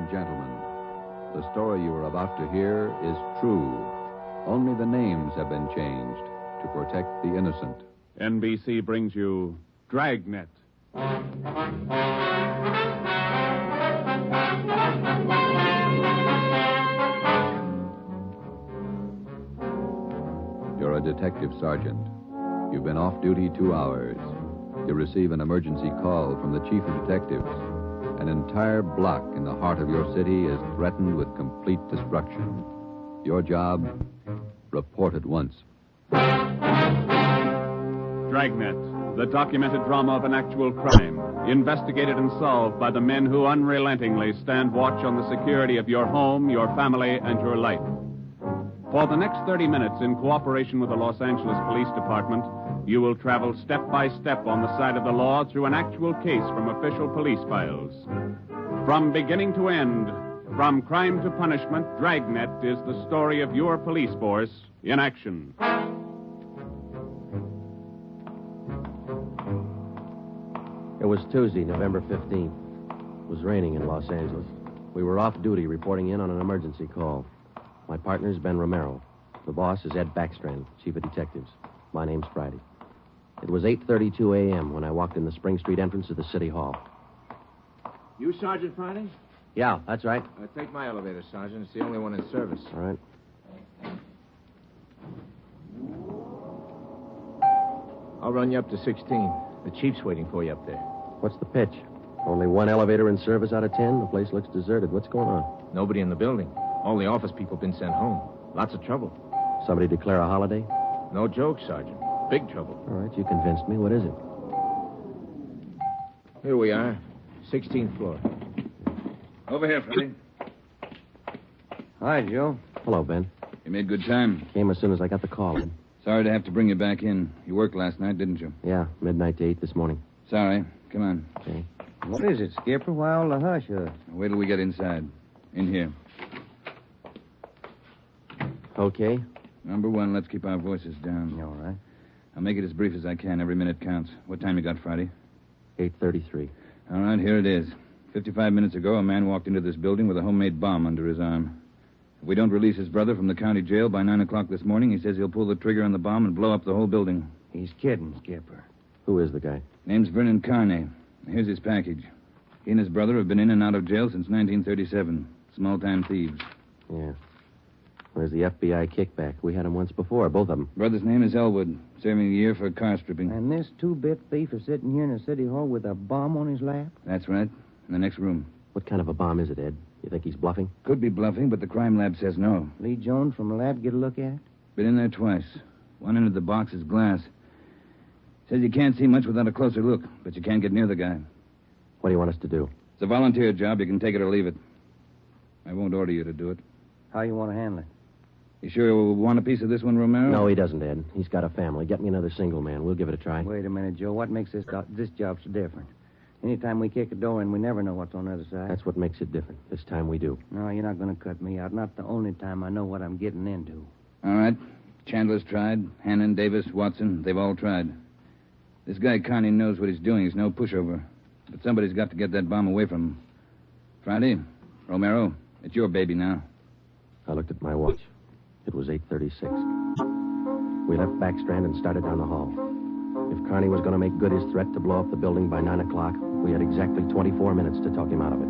and gentlemen, the story you are about to hear is true. Only the names have been changed to protect the innocent. NBC brings you Dragnet. You're a detective sergeant. You've been off duty 2 hours. You receive an emergency call from the chief of detectives. An entire block in the heart of your city is threatened with complete destruction. Your job, report at once. Dragnet, the documented drama of an actual crime, investigated and solved by the men who unrelentingly stand watch on the security of your home, your family, and your life. For the next 30 minutes, in cooperation with the Los Angeles Police Department, you will travel step by step on the side of the law through an actual case from official police files. From beginning to end, from crime to punishment, Dragnet is the story of your police force in action. It was Tuesday, November 15th. It was raining in Los Angeles. We were off duty reporting in on an emergency call. My partner's Ben Romero. The boss is Ed Backstrand, chief of detectives. My name's Friday. It was 8:32 a.m. when I walked in the Spring Street entrance of the City Hall. You Sergeant Friday? Yeah, that's right. Take my elevator, Sergeant. It's the only one in service. All right. I'll run you up to 16. The chief's waiting for you up there. What's the pitch? Only one elevator in service out of 10? The place looks deserted. What's going on? Nobody in the building. All the office people have been sent home. Lots of trouble. Somebody declare a holiday? No joke, Sergeant. Big trouble. All right, you convinced me. What is it? Here we are. 16th floor. Over here, Freddie. Hi, Joe. Hello, Ben. You made good time. Came as soon as I got the call in. Sorry to have to bring you back in. You worked last night, didn't you? Yeah, midnight to 8 this morning. Sorry. Come on. Okay. What is it, Skipper? Why all the hush-hush? Wait till we get inside. In here. Okay. Number one, let's keep our voices down. You all right? I'll make it as brief as I can. Every minute counts. What time you got, Friday? 8:33. All right, here it is. 55 minutes ago, a man walked into this building with a homemade bomb under his arm. If we don't release his brother from the county jail by 9 o'clock this morning, he says he'll pull the trigger on the bomb and blow up the whole building. He's kidding, Skipper. Who is the guy? Name's Vernon Carney. Here's his package. He and his brother have been in and out of jail since 1937. Small-time thieves. Yeah. Where's the FBI kickback? We had him once before, both of them. Brother's name is Elwood, serving a year for car stripping. And this two-bit thief is sitting here in the city hall with a bomb on his lap? That's right. In the next room. What kind of a bomb is it, Ed? You think he's bluffing? Could be bluffing, but the crime lab says no. Lee Jones from the lab get a look at it? Been in there twice. One end of the box is glass. Says you can't see much without a closer look, but you can't get near the guy. What do you want us to do? It's a volunteer job. You can take it or leave it. I won't order you to do it. How you want to handle it? You sure you want a piece of this one, Romero? No, he doesn't, Ed. He's got a family. Get me another single man. We'll give it a try. Wait a minute, Joe. What makes this job so different? Anytime we kick a door in, we never know what's on the other side. That's what makes it different. This time we do. No, you're not going to cut me out. Not the only time I know what I'm getting into. All right. Chandler's tried. Hannon, Davis, Watson, they've all tried. This guy Carney knows what he's doing. He's no pushover. But somebody's got to get that bomb away from him. Friday, Romero, it's your baby now. I looked at my watch. It was 8:36. We left Backstrand and started down the hall. If Carney was going to make good his threat to blow up the building by 9 o'clock, we had exactly 24 minutes to talk him out of it.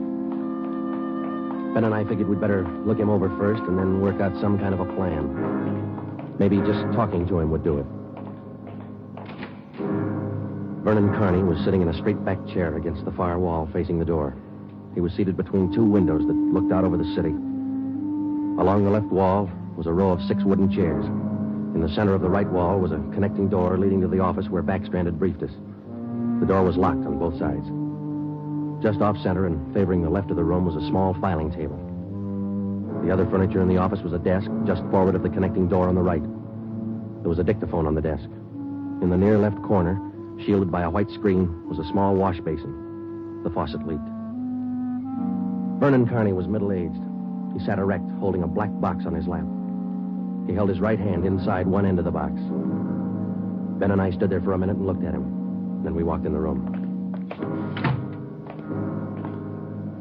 Ben and I figured we'd better look him over first and then work out some kind of a plan. Maybe just talking to him would do it. Vernon Carney was sitting in a straight-back chair against the far wall facing the door. He was seated between two windows that looked out over the city. Along the left wall was a row of 6 wooden chairs. In the center of the right wall was a connecting door leading to the office where Backstrand had briefed us. The door was locked on both sides. Just off-center and favoring the left of the room was a small filing table. The other furniture in the office was a desk just forward of the connecting door on the right. There was a dictaphone on the desk. In the near left corner, shielded by a white screen, was a small wash basin. The faucet leaked. Vernon Carney was middle-aged. He sat erect, holding a black box on his lap. He held his right hand inside one end of the box. Ben and I stood there for a minute and looked at him. Then we walked in the room.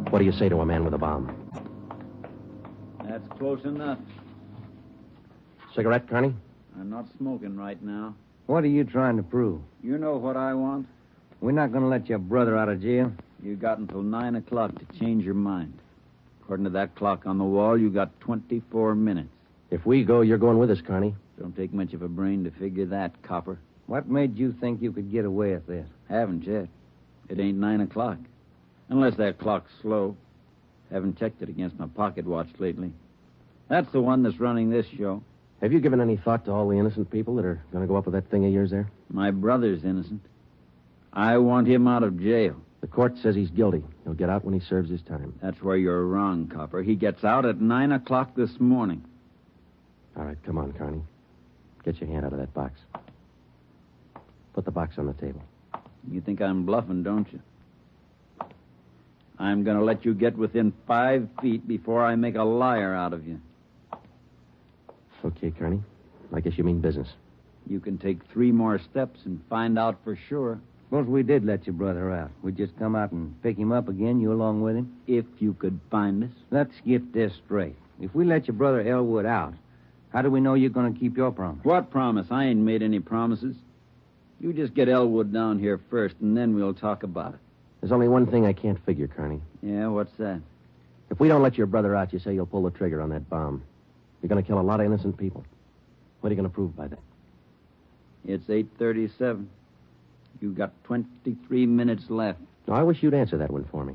What do you say to a man with a bomb? That's close enough. Cigarette, Carney? I'm not smoking right now. What are you trying to prove? You know what I want? We're not going to let your brother out of jail. You got until 9 o'clock to change your mind. According to that clock on the wall, you got 24 minutes. If we go, you're going with us, Carney. Don't take much of a brain to figure that, copper. What made you think you could get away with this? Haven't yet. It ain't 9 o'clock. Unless that clock's slow. Haven't checked it against my pocket watch lately. That's the one that's running this show. Have you given any thought to all the innocent people that are going to go up with that thing of yours there? My brother's innocent. I want him out of jail. The court says he's guilty. He'll get out when he serves his time. That's where you're wrong, copper. He gets out at 9 o'clock this morning. All right, come on, Carney. Get your hand out of that box. Put the box on the table. You think I'm bluffing, don't you? I'm going to let you get within 5 feet before I make a liar out of you. Okay, Carney. I guess you mean business. You can take 3 more steps and find out for sure. Suppose we did let your brother out. We'd just come out and pick him up again, you along with him? If you could find us. Let's get this straight. If we let your brother Elwood out, how do we know you're going to keep your promise? What promise? I ain't made any promises. You just get Elwood down here first, and then we'll talk about it. There's only one thing I can't figure, Carney. Yeah, what's that? If we don't let your brother out, you say you'll pull the trigger on that bomb. You're going to kill a lot of innocent people. What are you going to prove by that? It's 8:37. You've got 23 minutes left. Now, I wish you'd answer that one for me.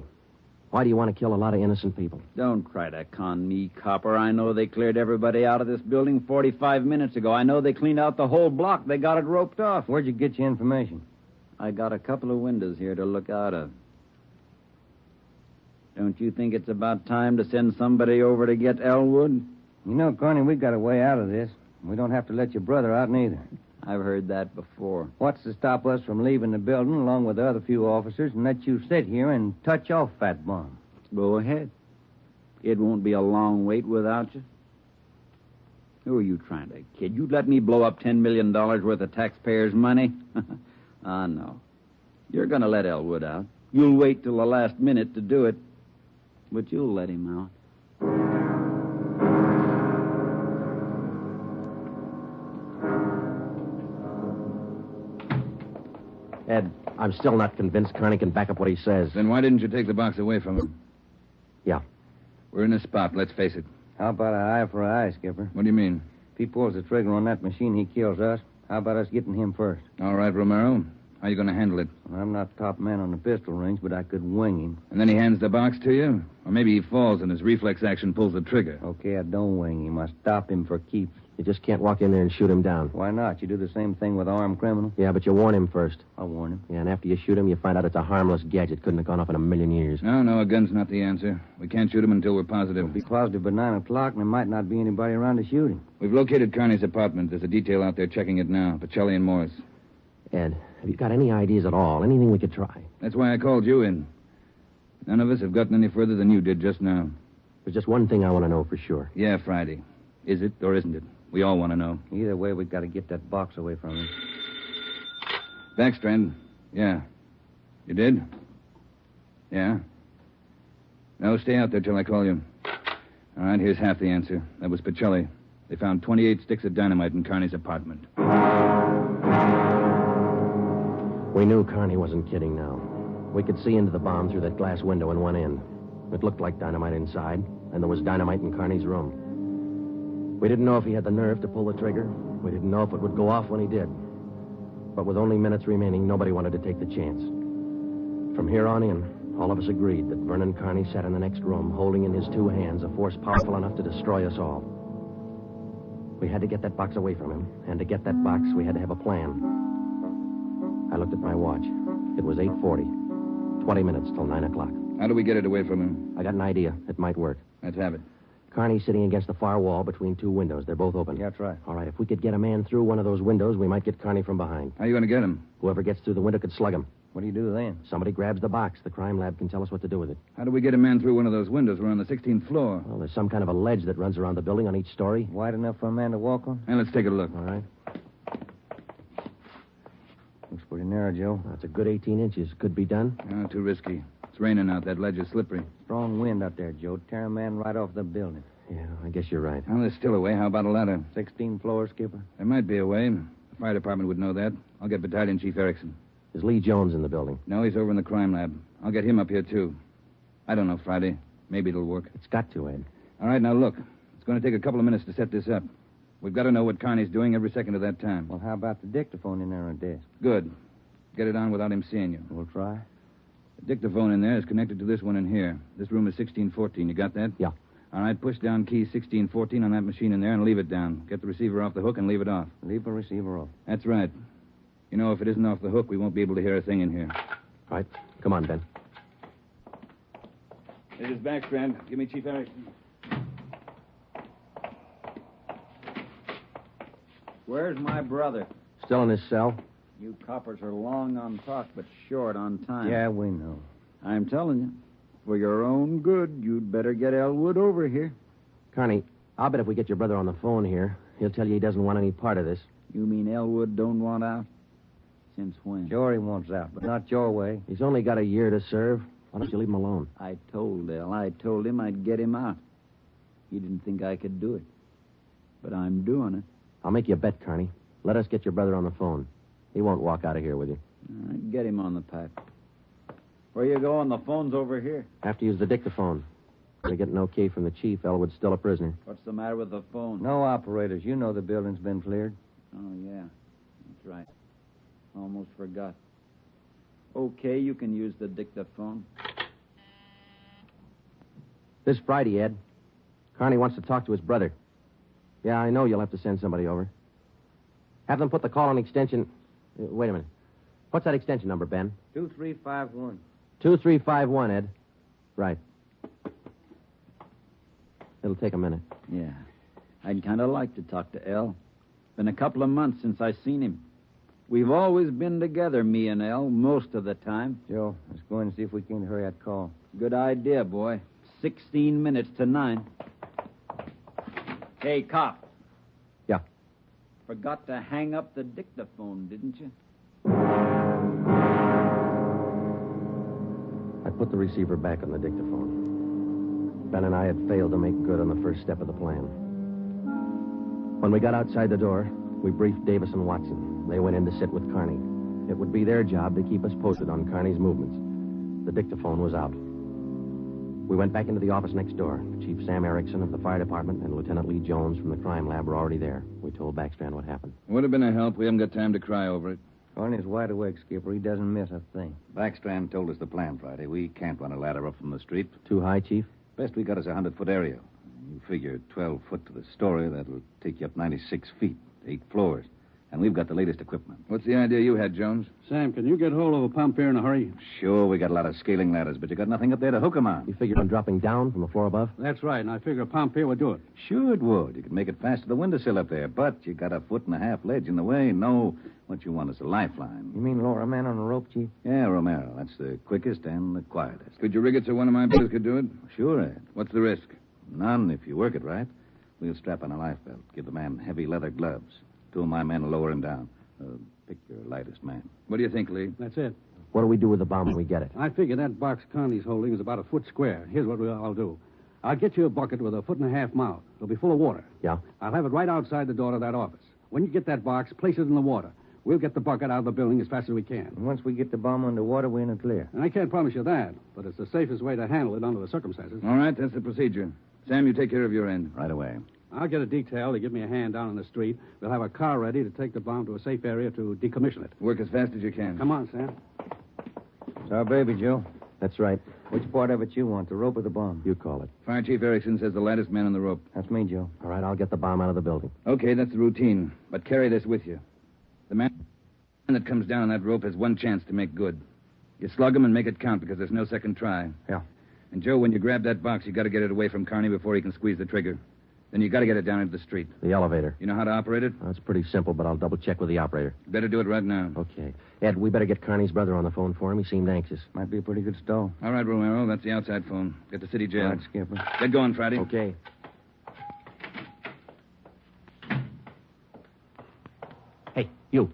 Why do you want to kill a lot of innocent people? Don't try to con me, copper. I know they cleared everybody out of this building 45 minutes ago. I know they cleaned out the whole block. They got it roped off. Where'd you get your information? I got a couple of windows here to look out of. Don't you think it's about time to send somebody over to get Elwood? You know, Carney, we got a way out of this. We don't have to let your brother out neither. I've heard that before. What's to stop us from leaving the building along with the other few officers and let you sit here and touch off that bomb? Go ahead. It won't be a long wait without you. Who are you trying to kid? You'd let me blow up $10 million worth of taxpayers' money? Ah, no. You're going to let Elwood out. You'll wait till the last minute to do it, but you'll let him out. Ed, I'm still not convinced Carney can back up what he says. Then why didn't you take the box away from him? Yeah. We're in a spot, let's face it. How about an eye for an eye, Skipper? What do you mean? If he pulls the trigger on that machine, he kills us. How about us getting him first? All right, Romero. How you going to handle it? Well, I'm not top man on the pistol range, but I could wing him. And then he hands the box to you? Or maybe he falls and his reflex action pulls the trigger. Okay, I don't wing him. I stop him for keeps. You just can't walk in there and shoot him down. Why not? You do the same thing with armed criminals. Yeah, but you warn him first. I'll warn him. Yeah, and after you shoot him, you find out it's a harmless gadget. Couldn't have gone off in a million years. No, a gun's not the answer. We can't shoot him until we're positive. We'll be positive by 9 o'clock, and there might not be anybody around to shoot him. We've located Carney's apartment. There's a detail out there checking it now. Pacelli and Morris. Ed, have you got any ideas at all? Anything we could try? That's why I called you in. None of us have gotten any further than you did just now. There's just one thing I want to know for sure. Yeah, Friday. Is it or isn't it? We all want to know. Either way, we've got to get that box away from him. Backstrand. Yeah. You did? Yeah? No, stay out there till I call you. All right, here's half the answer. That was Pacelli. They found 28 sticks of dynamite in Carney's apartment. We knew Carney wasn't kidding now. We could see into the bomb through that glass window in one end. It looked like dynamite inside, and there was dynamite in Carney's room. We didn't know if he had the nerve to pull the trigger. We didn't know if it would go off when he did. But with only minutes remaining, nobody wanted to take the chance. From here on in, all of us agreed that Vernon Carney sat in the next room, holding in his two hands a force powerful enough to destroy us all. We had to get that box away from him, and to get that box, we had to have a plan. I looked at my watch. It was 8:40. 20 minutes till 9 o'clock. How do we get it away from him? I got an idea. It might work. Let's have it. Carney's sitting against the far wall between two windows. They're both open. Yeah, that's right. All right, if we could get a man through one of those windows, we might get Carney from behind. How are you going to get him? Whoever gets through the window could slug him. What do you do then? Somebody grabs the box. The crime lab can tell us what to do with it. How do we get a man through one of those windows? We're on the 16th floor. Well, there's some kind of a ledge that runs around the building on each story. Wide enough for a man to walk on? Hey, let's take a look. All right. Looks pretty narrow, Joe. That's a good 18 inches. Could be done. No, too risky. It's raining out. That ledge is slippery. Strong wind out there, Joe. Tear a man right off the building. Yeah, I guess you're right. Well, there's still a way. How about a ladder? 16 floors, Skipper. There might be a way. The fire department would know that. I'll get Battalion Chief Erickson. Is Lee Jones in the building? No, he's over in the crime lab. I'll get him up here, too. I don't know, Friday. Maybe it'll work. It's got to, Ed. All right, now look. It's going to take a couple of minutes to set this up. We've got to know what Carney's doing every second of that time. Well, how about the dictaphone in there on the desk? Good. Get it on without him seeing you. We'll try. The dictaphone in there is connected to this one in here. This room is 1614. You got that? Yeah. All right, push down key 1614 on that machine in there and leave it down. Get the receiver off the hook and leave it off. Leave the receiver off. That's right. You know, if it isn't off the hook, we won't be able to hear a thing in here. All right. Come on, Ben. It is Backstrand. Give me Chief Erickson. Where's my brother? Still in his cell? You coppers are long on talk, but short on time. Yeah, we know. I'm telling you. For your own good, you'd better get Elwood over here. Carney, I'll bet if we get your brother on the phone here, he'll tell you he doesn't want any part of this. You mean Elwood don't want out? Since when? Sure he wants out, but not your way. He's only got a year to serve. Why don't you leave him alone? I told him I'd get him out. He didn't think I could do it. But I'm doing it. I'll make you a bet, Carney. Let us get your brother on the phone. He won't walk out of here with you. Get him on the pack. Where you going? The phone's over here. Have to use the dictaphone. We get an okay from the chief. Elwood's still a prisoner. What's the matter with the phone? No operators. You know the building's been cleared. Oh, yeah. That's right. Almost forgot. Okay, you can use the dictaphone. This Friday, Ed. Carney wants to talk to his brother. Yeah, I know you'll have to send somebody over. Have them put the call on extension... wait a minute. What's that extension number, Ben? 2351. 2351, Ed. Right. It'll take a minute. Yeah. I'd kind of like to talk to El. Been a couple of months since I seen him. We've always been together, me and El, most of the time. Joe, let's go in and see if we can hurry that call. Good idea, boy. 16 minutes to 9. Hey, cop. Yeah. Forgot to hang up the dictaphone, didn't you? I put the receiver back on the dictaphone. Ben and I had failed to make good on the first step of the plan. When we got outside the door, we briefed Davis and Watson. They went in to sit with Carney. It would be their job to keep us posted on Carney's movements. The dictaphone was out. We went back into the office next door. Chief Sam Erickson of the fire department and Lieutenant Lee Jones from the crime lab were already there. We told Backstrand what happened. Would have been a help. We haven't got time to cry over it. Carney's wide awake, Skipper. He doesn't miss a thing. Backstrand told us the plan Friday. We can't run a ladder up from the street. Too high, Chief? Best we got is a 100-foot area. You figure 12 foot to the story, that'll take you up 96 feet, 8 floors. And we've got the latest equipment. What's the idea you had, Jones? Sam, can you get hold of a pump here in a hurry? Sure, we got a lot of scaling ladders, but you got nothing up there to hook 'em on. You figure on dropping down from the floor above? That's right, and I figure a pump here would do it. Sure it would. You could make it fast to the windowsill up there, but you got a 1.5 foot ledge in the way. No, what you want is a lifeline. You mean lower a man on a rope, Chief? Yeah, Romero. That's the quickest and the quietest. Could you rig it so one of my boys could do it? Sure, Ed. What's the risk? None if you work it right. We'll strap on a life belt, give the man heavy leather gloves. 2 of my men will lower him down. Pick your lightest man. What do you think, Lee? That's it. What do we do with the bomb when we get it? I figure that box Connie's holding is about a foot square. Here's what I'll do. I'll get you a bucket with a 1.5 foot mouth. It'll be full of water. Yeah? I'll have it right outside the door to that office. When you get that box, place it in the water. We'll get the bucket out of the building as fast as we can. And once we get the bomb underwater, we're in the clear. And I can't promise you that, but it's the safest way to handle it under the circumstances. All right, that's the procedure. Sam, you take care of your end. Right away. I'll get a detail to give me a hand down on the street. We'll have a car ready to take the bomb to a safe area to decommission it. Work as fast as you can. Come on, Sam. It's our baby, Joe. That's right. Which part of it you want, the rope or the bomb? You call it. Fire Chief Erickson says the lightest man on the rope. That's me, Joe. All right, I'll get the bomb out of the building. Okay, that's the routine. But carry this with you. The man that comes down on that rope has one chance to make good. You slug him and make it count because there's no second try. Yeah. And, Joe, when you grab that box, you got to get it away from Carney before he can squeeze the trigger. Then you got to get it down into the street. The elevator. You know how to operate it? Well, it's pretty simple, but I'll double-check with the operator. Better do it right now. Okay. Ed, we better get Carney's brother on the phone for him. He seemed anxious. Might be a pretty good stall. All right, Romero, that's the outside phone. Get to city jail. All right, Skipper. Get going, Friday. Okay. Hey, you.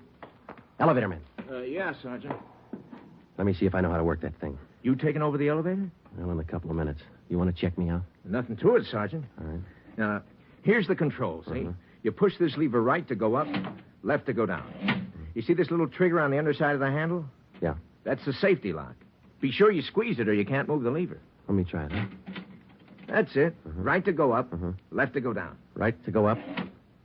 Elevator man. Yeah, Sergeant. Let me see if I know how to work that thing. You taking over the elevator? Well, in a couple of minutes. You want to check me out? Nothing to it, Sergeant. All right. Now, here's the control, see? You push this lever right to go up, left to go down. You see this little trigger on the underside of the handle? Yeah. That's the safety lock. Be sure you squeeze it or you can't move the lever. Let me try it, huh? That's it. Right to go up, left to go down. Right to go up,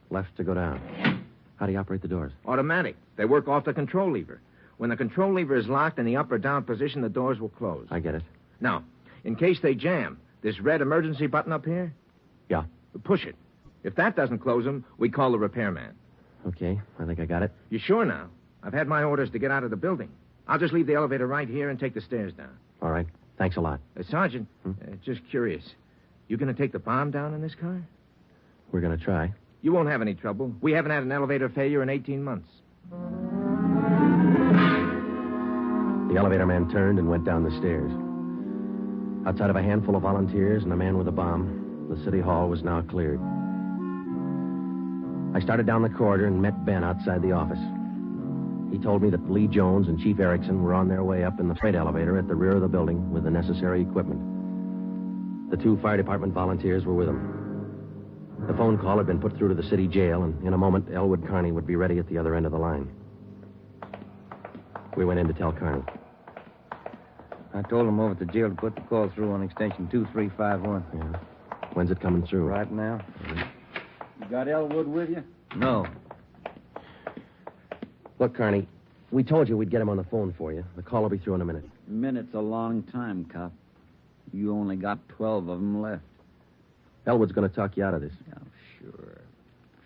left to go down. How do you operate the doors? Automatic. They work off the control lever. When the control lever is locked in the up or down position, the doors will close. I get it. Now, in case they jam, this red emergency button up here? Yeah. Push it. If that doesn't close them, we call the repairman. Okay, I think I got it. You sure now? I've had my orders to get out of the building. I'll just leave the elevator right here and take the stairs down. All right. Thanks a lot. Sergeant, just curious. You going to take the bomb down in this car? We're going to try. You won't have any trouble. We haven't had an elevator failure in 18 months. The elevator man turned and went down the stairs. Outside of a handful of volunteers and a man with a bomb, the city hall was now cleared. I started down the corridor and met Ben outside the office. He told me that Lee Jones and Chief Erickson were on their way up in the freight elevator at the rear of the building with the necessary equipment. The 2 fire department volunteers were with them. The phone call had been put through to the city jail, and in a moment, Elwood Carney would be ready at the other end of the line. We went in to tell Carney. I told him over at the jail to put the call through on extension 2351. Yeah. When's it coming through? Right now? You got Elwood with you? No. Look, Carney, we told you we'd get him on the phone for you. The call will be through in a minute. A minute's a long time, cop. You only got 12 of them left. Elwood's going to talk you out of this. Oh, sure.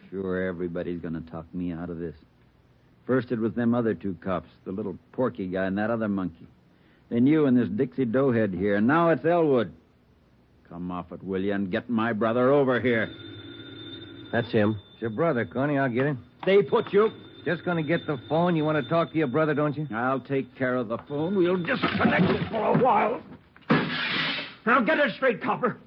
Sure, everybody's going to talk me out of this. First it was them other 2 cops, the little Porky guy and that other monkey. Then you and this Dixie Doughhead here, and now it's Elwood. Come off it, will you, and get my brother over here. That's him. It's your brother, Connie. I'll get him. Stay put, you. Just going to get the phone. You want to talk to your brother, don't you? I'll take care of the phone. We'll disconnect it for a while. Now get it straight, copper.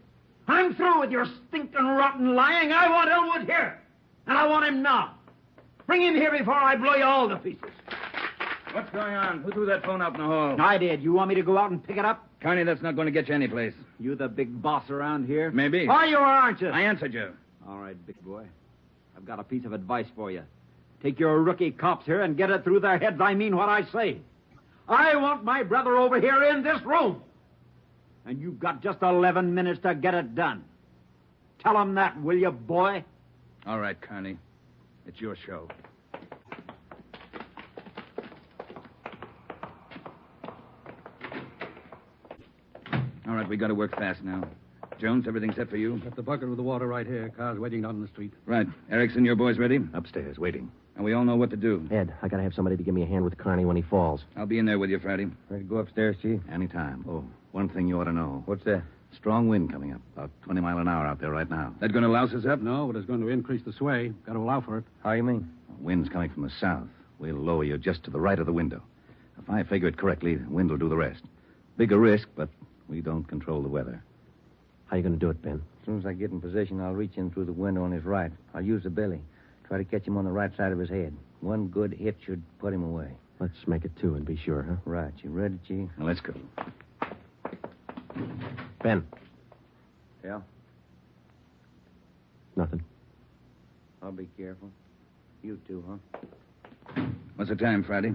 I'm through with your stinking, rotten lying. I want Elwood here. And I want him now. Bring him here before I blow you all to pieces. What's going on? Who threw that phone out in the hall? I did. You want me to go out and pick it up? Carney, that's not going to get you anyplace. You the big boss around here? Maybe. Are you or aren't you? I answered you. All right, big boy. I've got a piece of advice for you. Take your rookie cops here and get it through their heads. I mean what I say. I want my brother over here in this room. And you've got just 11 minutes to get it done. Tell them that, will you, boy? All right, Carney. It's your show. All right, we got to work fast now. Jones, everything set for you? Got the bucket with the water right here. Car's waiting out in the street. Right. Erickson, your boys ready? Upstairs, waiting. And we all know what to do. Ed, I got to have somebody to give me a hand with Carney when he falls. I'll be in there with you, Friday. Ready to go upstairs, Chief? Anytime. Oh, one thing you ought to know. What's that? Strong wind coming up. About 20 miles an hour out there right now. That going to louse us up? No, but it's going to increase the sway. Got to allow for it. How you mean? Wind's coming from the south. We'll lower you just to the right of the window. If I figure it correctly, the wind will do the rest. Bigger risk, but we don't control the weather. How you going to do it, Ben? As soon as I get in position, I'll reach in through the window on his right. I'll use the billy. Try to catch him on the right side of his head. One good hit should put him away. Let's make it 2 and be sure, huh? Right. You ready, Chief? Now, let's go. Ben. Yeah? Nothing. I'll be careful. You too, huh? What's the time, Friday?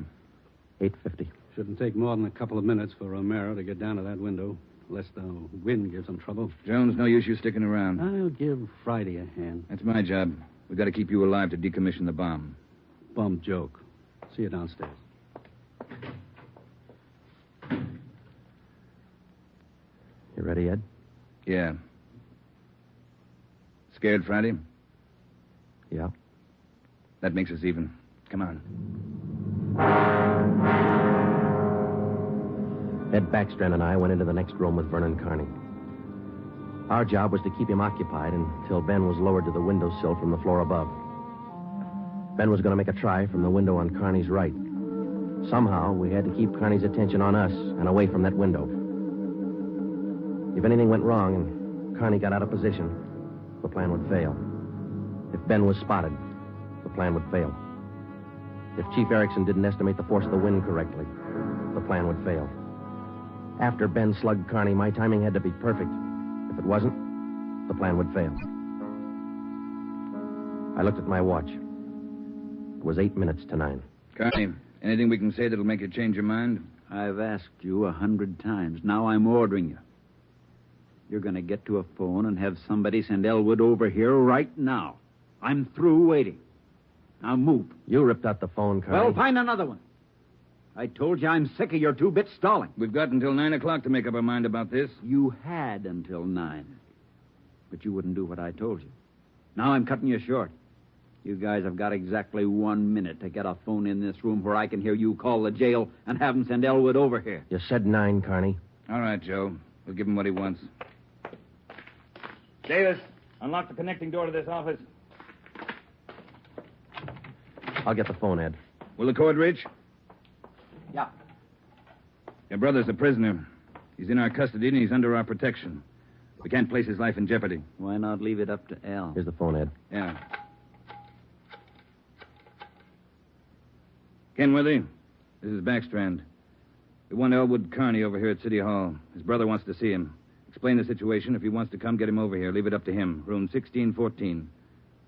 8:50. Shouldn't take more than a couple of minutes for Romero to get down to that window, unless the wind gives him trouble. Jones, no use you sticking around. I'll give Friday a hand. That's my job. We've got to keep you alive to decommission the bomb. Bum joke. See you downstairs. You ready, Ed? Yeah. Scared, Friday? Yeah. That makes us even. Come on. Ed Backstrand and I went into the next room with Vernon Carney. Our job was to keep him occupied until Ben was lowered to the windowsill from the floor above. Ben was going to make a try from the window on Carney's right. Somehow, we had to keep Carney's attention on us and away from that window. If anything went wrong and Carney got out of position, the plan would fail. If Ben was spotted, the plan would fail. If Chief Erickson didn't estimate the force of the wind correctly, the plan would fail. After Ben slugged Carney, my timing had to be perfect. If it wasn't, the plan would fail. I looked at my watch. It was 8 minutes to 9. Carney, anything we can say that'll make you change your mind? I've asked you 100 times. Now I'm ordering you. You're going to get to a phone and have somebody send Elwood over here right now. I'm through waiting. Now move. You ripped out the phone, Carney. Well, find another one. I told you I'm sick of your 2 bits stalling. We've got until 9 o'clock to make up our mind about this. You had until 9. But you wouldn't do what I told you. Now I'm cutting you short. You guys have got exactly 1 minute to get a phone in this room where I can hear you call the jail and have them send Elwood over here. You said 9, Carney. All right, Joe. We'll give him what he wants. Davis, unlock the connecting door to this office. I'll get the phone, Ed. Will the cord reach? Yeah. Your brother's a prisoner. He's in our custody and he's under our protection. We can't place his life in jeopardy. Why not leave it up to Al? Here's the phone, Ed. Yeah. Kenworthy, this is Backstrand. We want Elwood Carney over here at City Hall. His brother wants to see him. Explain the situation. If he wants to come, get him over here. Leave it up to him. Room 1614.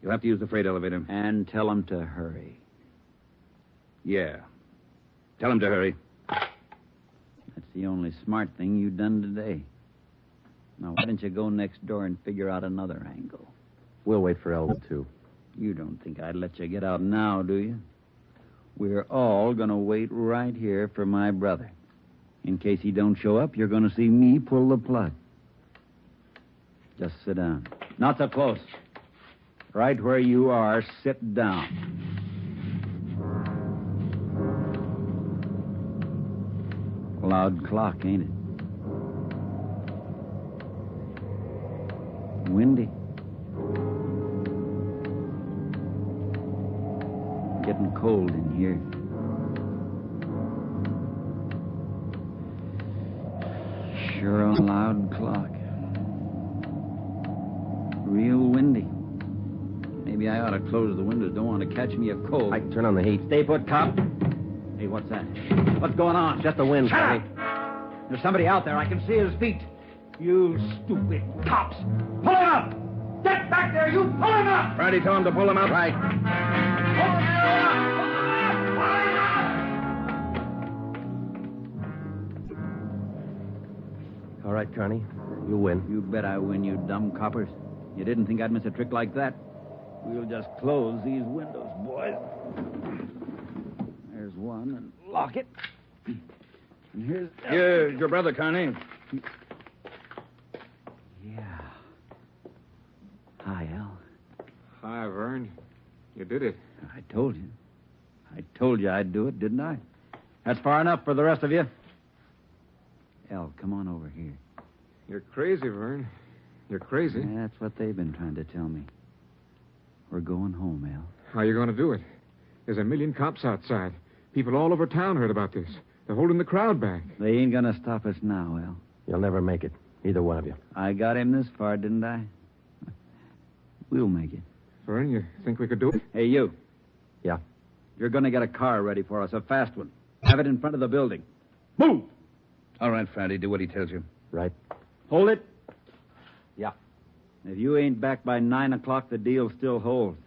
You'll have to use the freight elevator. And tell him to hurry. Yeah. Tell him to hurry. That's the only smart thing you've done today. Now, why don't you go next door and figure out another angle? We'll wait for Elwood, too. You don't think I'd let you get out now, do you? We're all going to wait right here for my brother. In case he don't show up, you're going to see me pull the plug. Just sit down. Not so close. Right where you are, sit down. Loud clock, ain't it? Windy. Getting cold in here. Sure a loud clock. Real windy. Maybe I ought to close the windows. Don't want to catch me a cold. Ike, turn on the heat. Stay put, cop. Hey, what's that? What's going on? Just the wind, Shut Carney. up! There's somebody out there. I can see his feet. You stupid cops. Pull him up! Get back there, you! Pull him up! Friday told him to pull him up. Right. All right, Carney. You win. You bet I win, you dumb coppers. You didn't think I'd miss a trick like that? We'll just close these windows, boys. There's one, and lock it. And here's... Here's your brother, Carney. Yeah. Hi, Al. Hi, Vern. You did it. I told you. I told you I'd do it, didn't I? That's far enough for the rest of you. Al, come on over here. You're crazy, Vern. You're crazy. That's what they've been trying to tell me. We're going home, Al. How are you going to do it? There's a million cops outside. People all over town heard about this. They're holding the crowd back. They ain't gonna stop us now, Al. You'll never make it. Either one of you. I got him this far, didn't I? We'll make it. Vern, you think we could do it? Hey, you. Yeah. You're gonna get a car ready for us, a fast one. Have it in front of the building. Move! All right, Friday, do what he tells you. Right. Hold it. Yeah. If you ain't back by 9 o'clock, the deal still holds.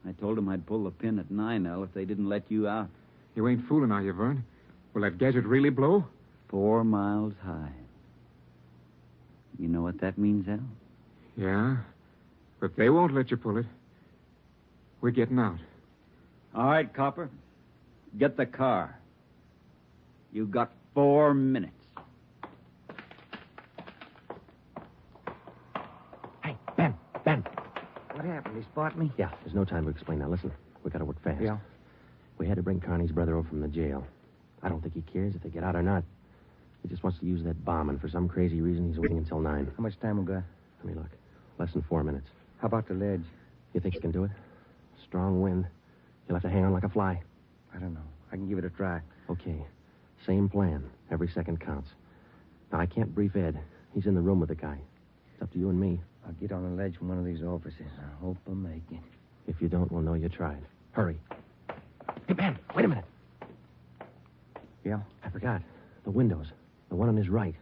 I told him I'd pull the pin at 9, Al, if they didn't let you out. You ain't fooling, are you, Vern? Will that gadget really blow? 4 miles high. You know what that means, Al? Yeah, but they won't let you pull it. We're getting out. All right, Copper. Get the car. You got 4 minutes. Hey, Ben. What happened? He spot me? Yeah, there's no time to explain. Now, listen. We got to work fast. Yeah. We had to bring Carney's brother over from the jail. I don't think he cares if they get out or not. He just wants to use that bomb, and for some crazy reason, he's waiting until 9. How much time we got? Let me look. Less than 4 minutes. How about the ledge? You think you can do it? Strong wind. You'll have to hang on like a fly. I don't know. I can give it a try. Okay. Same plan. Every second counts. Now, I can't brief Ed. He's in the room with the guy. It's up to you and me. I'll get on the ledge from one of these offices. I hope I make it. If you don't, we'll know you tried. Hurry. Hey, Ben, wait a minute. Yeah? I forgot. The windows. The one on his right.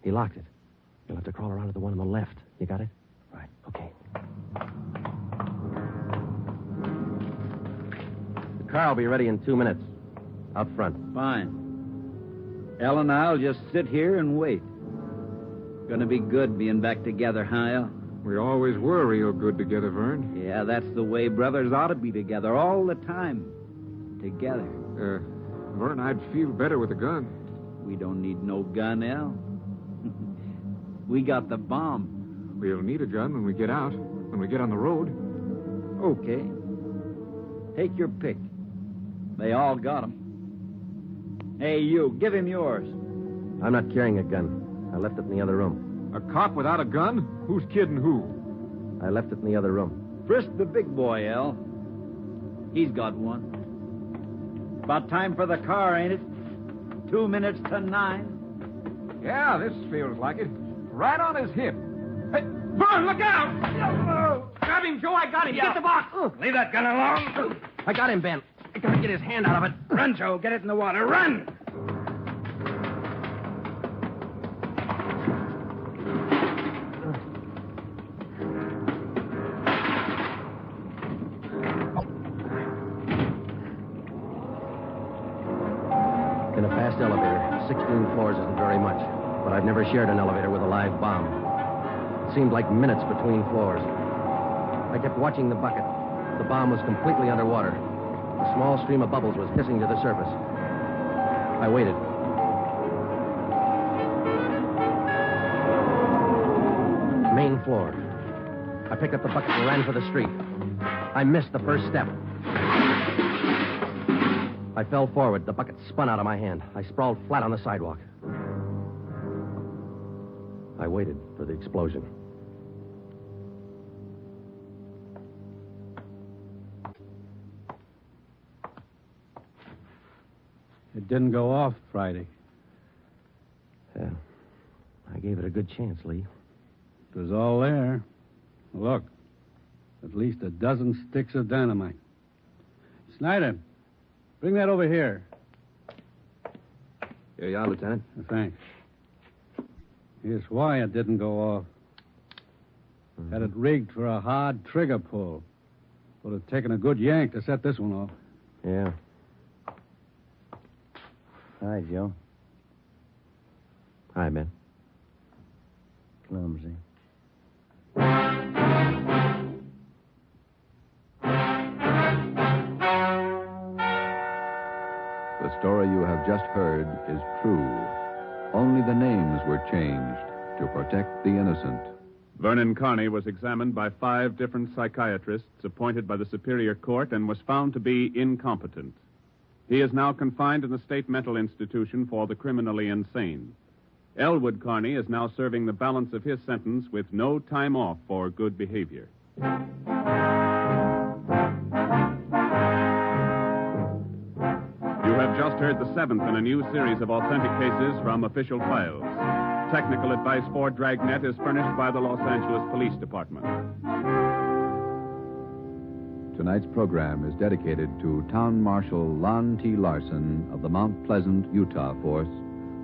He locked it. You'll have to crawl around to the one on the left. You got it? Right. Okay. car will be ready in 2 minutes. Out front. Fine. El and I'll just sit here and wait. Gonna be good being back together, huh, El? We always were real good together, Vern. Yeah, that's the way brothers ought to be together all the time. Together. Vern, I'd feel better with a gun. We don't need no gun, El. We got the bomb. We'll need a gun when we get out, when we get on the road. Okay. Take your pick. They all got 'em. Hey, you, give him yours. I'm not carrying a gun. I left it in the other room. A cop without a gun? Who's kidding who? I left it in the other room. Frisk the big boy, El. He's got one. About time for the car, ain't it? 2 minutes to 9. Yeah, this feels like it. Right on his hip. Hey, Vern, look out! Grab him, Joe. I got him. Get the box. Leave that gun alone. I got him, Ben. I gotta get his hand out of it. Run, Joe. Get it in the water. Run! In a fast elevator, 16 floors isn't very much, but I've never shared an elevator with a live bomb. It seemed like minutes between floors. I kept watching the bucket. The bomb was completely underwater. A small stream of bubbles was hissing to the surface. I waited. Main floor. I picked up the bucket and ran for the street. I missed the first step. I fell forward. The bucket spun out of my hand. I sprawled flat on the sidewalk. I waited for the explosion. It didn't go off Friday. Yeah. I gave it a good chance, Lee. It was all there. Look, at least a dozen sticks of dynamite. Snyder, bring that over here. Here you are, Lieutenant. Thanks. Here's why it didn't go off. Had it rigged for a hard trigger pull. Would have taken a good yank to set this one off. Yeah. Hi, Joe. Hi, Ben. Clumsy. The story you have just heard is true. Only the names were changed to protect the innocent. Vernon Carney was examined by 5 different psychiatrists appointed by the Superior Court and was found to be incompetent. He is now confined in a state mental institution for the criminally insane. Elwood Carney is now serving the balance of his sentence with no time off for good behavior. You have just heard the 7th in a new series of authentic cases from official files. Technical advice for Dragnet is furnished by the Los Angeles Police Department. Tonight's program is dedicated to Town Marshal Lon T. Larson of the Mount Pleasant, Utah Force,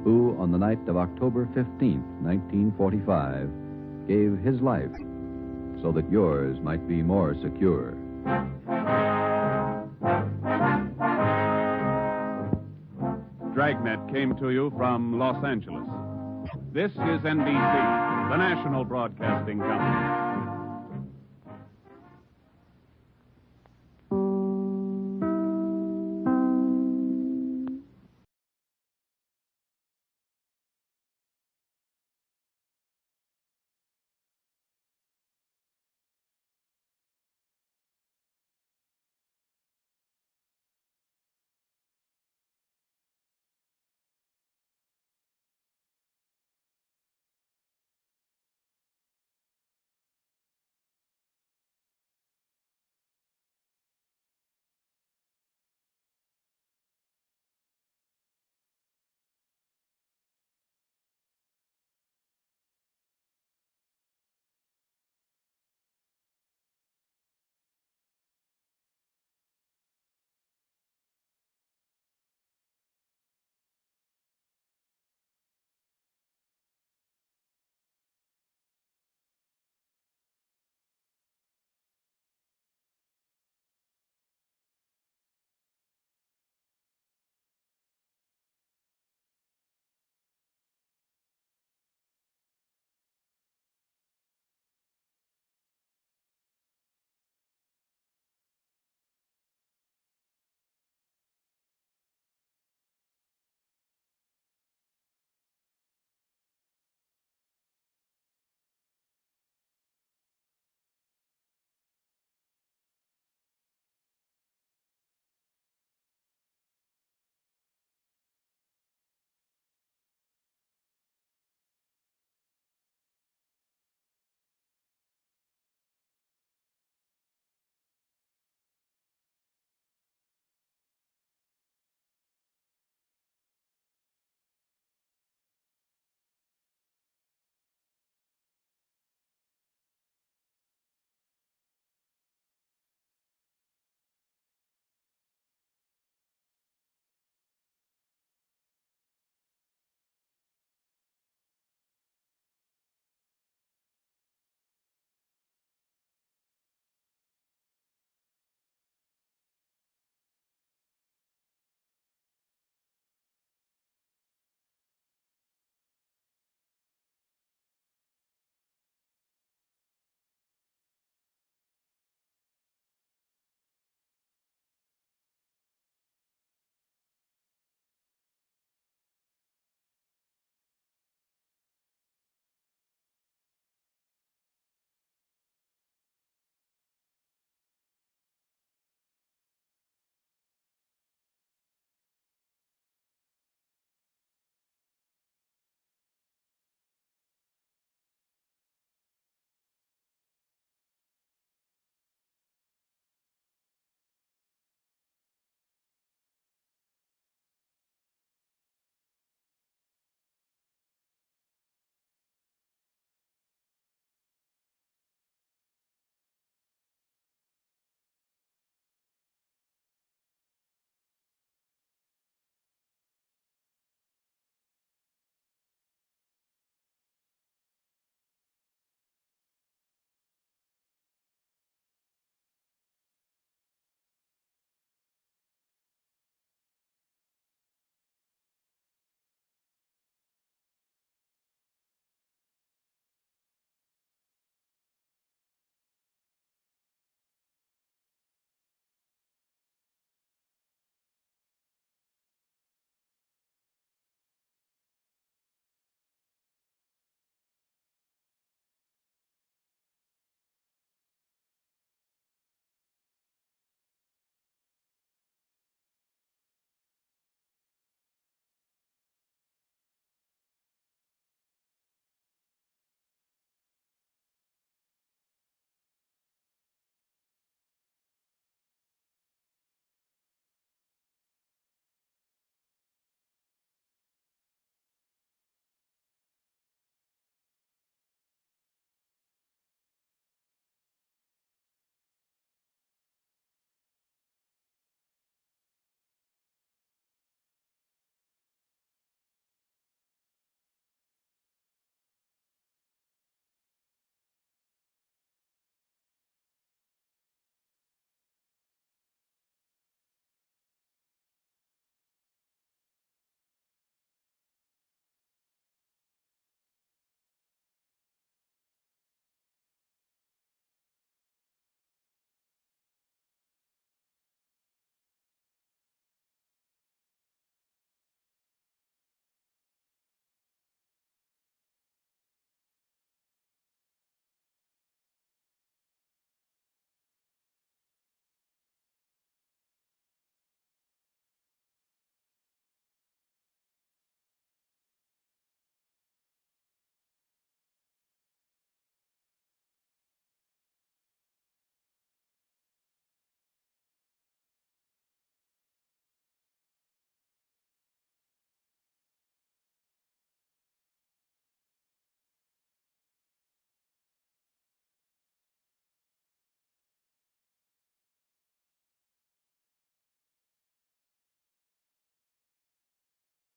who, on the night of October 15th, 1945, gave his life so that yours might be more secure. Dragnet came to you from Los Angeles. This is NBC, the national broadcasting company.